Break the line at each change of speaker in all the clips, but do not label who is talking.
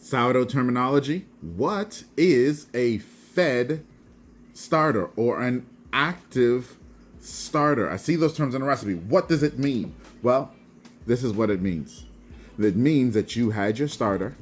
Sourdough terminology. What is a fed starter or an active starter? I see those terms in a recipe. What does it mean? Well, this is what it means. It means that you had your starter,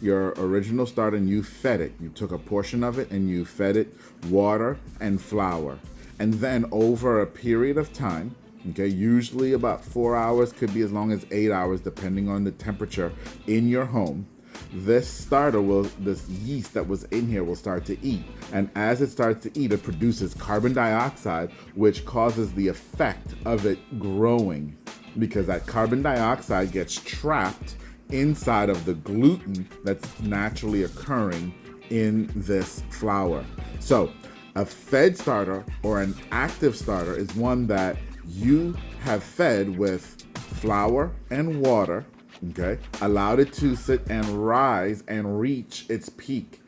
your original starter, and you fed it. You took a portion of it and you fed it water and flour. And then over a period of time, okay, usually about 4 hours, could be as long as 8 hours, depending on the temperature in your home, this yeast that was in here will start to eat. And as it starts to eat, it produces carbon dioxide, which causes the effect of it growing, because that carbon dioxide gets trapped inside of the gluten that's naturally occurring in this flour. So a fed starter or an active starter is one that you have fed with flour and water, okay, allowed it to sit and rise and reach its peak.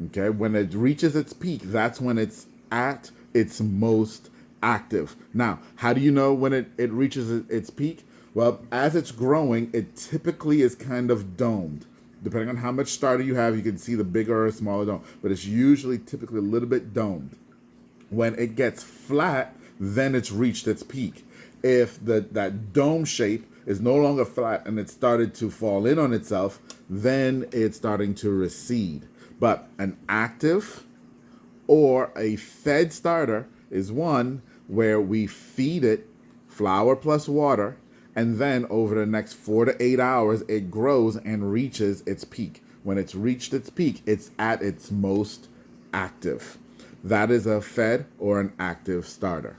Okay, when it reaches its peak, that's when it's at its most active. Now, how do you know when it reaches its peak? Well, as it's growing, it typically is kind of domed. Depending on how much starter you have, you can see the bigger or smaller dome, but it's usually typically a little bit domed. When it gets flat, then it's reached its peak. If that dome shape is no longer flat and it started to fall in on itself, then it's starting to recede. But an active or a fed starter is one where we feed it flour plus water, and then over the next 4 to 8 hours, it grows and reaches its peak. When it's reached its peak, it's at its most active. That is a fed or an active starter.